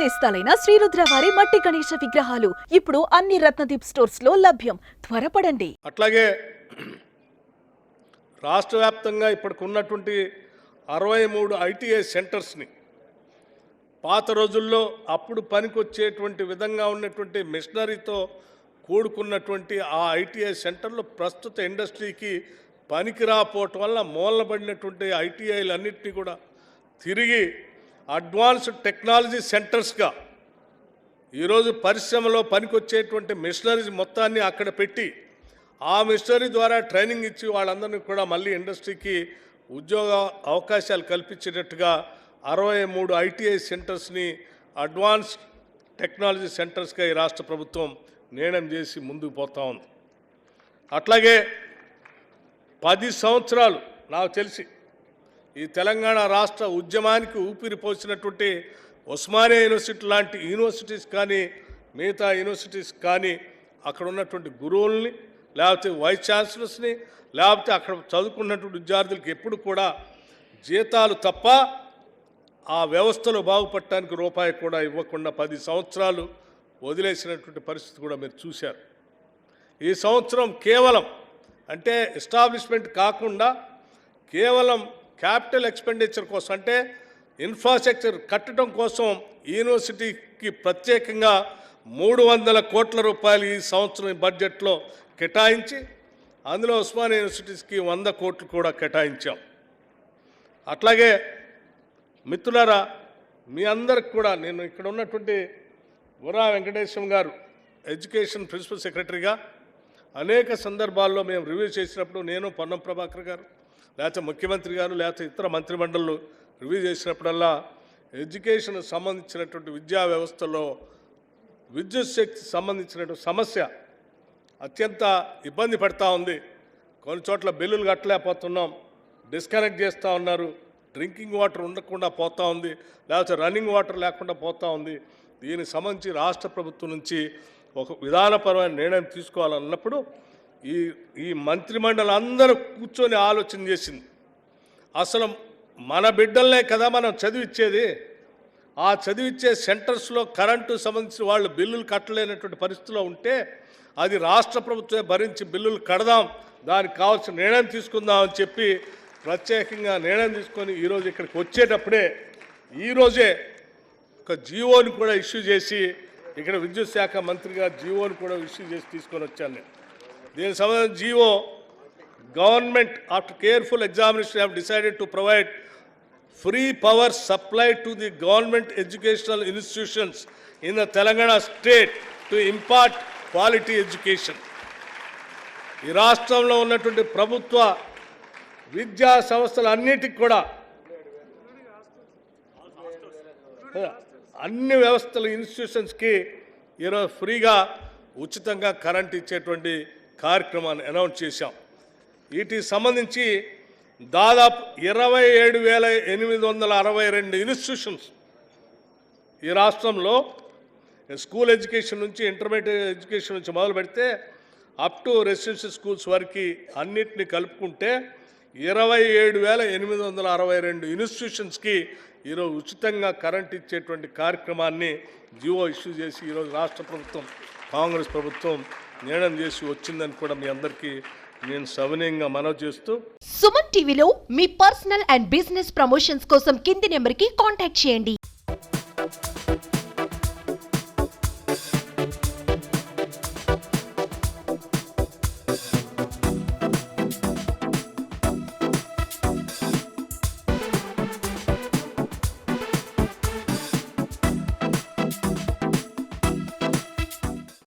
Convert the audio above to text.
నేస్తాలైన శ్రీరుద్ర వారి మట్టి గణేశ విగ్రహాలు ఇప్పుడు అన్ని రత్నదీప్ స్టోర్స్ లో లభ్యం. త్వరపడండి. అట్లాగే రాష్ట్ర వ్యాప్తంగా ఇప్పటికున్నటువంటి 63 ఐటీఐ సెంటర్స్ని పాత రోజుల్లో అప్పుడు పనికొచ్చేటువంటి విధంగా ఉన్నటువంటి మిషనరీతో కూడుకున్నటువంటి ఆ ఐటీఐ సెంటర్లు ప్రస్తుత ఇండస్ట్రీకి పనికిరాపోవటం వల్ల మూలబడినటువంటి ఐటీఐలన్నింటినీ కూడా తిరిగి అడ్వాన్స్డ్ టెక్నాలజీ సెంటర్స్గా ఈరోజు పరిశ్రమలో పనికొచ్చేటువంటి మిషనరీస్ మొత్తాన్ని అక్కడ పెట్టి ఆ మిషనరీ ద్వారా ట్రైనింగ్ ఇచ్చి వాళ్ళందరినీ కూడా మళ్ళీ ఇండస్ట్రీకి ఉద్యోగ అవకాశాలు కల్పించేటట్టుగా 63 ఐటీఐ సెంటర్స్ని అడ్వాన్స్ టెక్నాలజీ సెంటర్స్గా ఈ రాష్ట్ర ప్రభుత్వం నిర్ణయం చేసి ముందుకు పోతా ఉంది. అట్లాగే 10 సంవత్సరాలు నాకు తెలిసి ఈ తెలంగాణ రాష్ట్ర ఉద్యమానికి ఊపిరి పోసినటువంటి ఉస్మానియా యూనివర్సిటీ లాంటి యూనివర్సిటీస్ కానీ మిగతా యూనివర్సిటీస్ కానీ అక్కడ ఉన్నటువంటి గురువుల్ని లేకపోతే వైస్ ఛాన్సలర్స్ని లేకపోతే అక్కడ చదువుకున్నటువంటి విద్యార్థులకి ఎప్పుడు కూడా జీతాలు తప్ప ఆ వ్యవస్థలో బాగుపడటానికి రూపాయి కూడా ఇవ్వకుండా 10 సంవత్సరాలు వదిలేసినటువంటి పరిస్థితి కూడా మీరు చూశారు. ఈ సంవత్సరం కేవలం అంటే ఎస్టాబ్లిష్మెంట్ కాకుండా కేవలం క్యాపిటల్ ఎక్స్పెండిచర్ కోసం అంటే ఇన్ఫ్రాస్ట్రక్చర్ కట్టడం కోసం యూనివర్సిటీకి ప్రత్యేకంగా 300 కోట్ల రూపాయలు ఈ సంవత్సరం బడ్జెట్లో కేటాయించి అందులో ఉస్మానియా యూనివర్సిటీస్కి 100 కోట్లు కూడా కేటాయించాం. అట్లాగే మిత్రులారా, మీ అందరికి కూడా నేను ఇక్కడ ఉన్నటువంటి బుర్రా వెంకటేశ్వరం గారు ఎడ్యుకేషన్ ప్రిన్సిపల్ సెక్రటరీగా అనేక సందర్భాల్లో మేము రివ్యూ చేసినప్పుడు నేను పొన్నం ప్రభాకర్ గారు లేకపోతే ముఖ్యమంత్రి గారు లేకపోతే ఇతర మంత్రిమండళ్ళు రివ్యూ చేసినప్పుడల్లా ఎడ్యుకేషన్ సంబంధించినటువంటి విద్యా వ్యవస్థలో విద్యుత్ శక్తి సంబంధించినటువంటి సమస్య అత్యంత ఇబ్బంది పడతా ఉంది. కొన్ని చోట్ల బిల్లులు కట్టలేకపోతున్నాం, డిస్కనెక్ట్ చేస్తూ ఉన్నారు, డ్రింకింగ్ వాటర్ ఉండకుండా పోతూ ఉంది, లేకపోతే రన్నింగ్ వాటర్ లేకుండా పోతూ ఉంది. దీనికి సంబంధించి రాష్ట్ర ప్రభుత్వం నుంచి ఒక విధానపరమైన నిర్ణయం తీసుకోవాలన్నప్పుడు ఈ మంత్రిమండలి అందరూ కూర్చొని ఆలోచన చేసింది. అసలు మన బిడ్డలనే కదా మనం చదివిచ్చేది, ఆ చదివిచ్చే సెంటర్స్లో కరెంటు సంబంధించిన వాళ్ళు బిల్లులు కట్టలేనటువంటి పరిస్థితిలో ఉంటే అది రాష్ట్ర ప్రభుత్వమే భరించి బిల్లులు కడదాం, దానికి కావాల్సిన నిర్ణయం తీసుకుందాం అని చెప్పి ప్రత్యేకంగా నిర్ణయం తీసుకొని ఈరోజు ఇక్కడికి వచ్చేటప్పుడే ఈరోజే ఒక జీవోని కూడా ఇష్యూ చేసి ఇక్కడ విద్యుత్ శాఖ మంత్రిగా జీవోని కూడా ఇష్యూ చేసి తీసుకొని వచ్చాను నేను. దీనికి సంబంధించిన GO government after careful examination have decided to provide free power supply to the government educational institutions in the Telangana state to impart quality education. ఈ రాష్ట్రంలో ఉన్నటువంటి ప్రభుత్వ విద్యా సంస్థలన్నిటికి కూడా అన్ని వ్యవస్థల ఇన్స్టిట్యూషన్స్కి ఈరోజు ఫ్రీగా ఉచితంగా కరెంట్ ఇచ్చేటువంటి కార్యక్రమాన్ని అనౌన్స్ చేశాం. వీటికి సంబంధించి దాదాపు 27,862 ఇన్స్టిట్యూషన్స్ ఈ రాష్ట్రంలో స్కూల్ ఎడ్యుకేషన్ నుంచి ఇంటర్మీడియట్ ఎడ్యుకేషన్ నుంచి మొదలు పెడితే అప్ టు రెసిడెన్షియల్ స్కూల్స్ వరకు అన్నిటినీ కలుపుకుంటే 27,862 ఇన్స్టిట్యూషన్స్కి ఈరోజు ఉచితంగా కరెంట్ ఇచ్చేటువంటి కార్యక్రమాన్ని జియో ఇష్యూ చేసి ఈరోజు రాష్ట్ర ప్రభుత్వం కాంగ్రెస్ ప్రభుత్వం నిర్ణయం చేసి వచ్చిందని కూడా మీ అందరికీ నేను సవినయంగా మనవి చేస్తూ, సుమన్ టీవీలో మీ పర్సనల్ అండ్ బిజినెస్ ప్రమోషన్స్ కోసం కింది నెంబర్కి కాంటాక్ట్ చేయండి.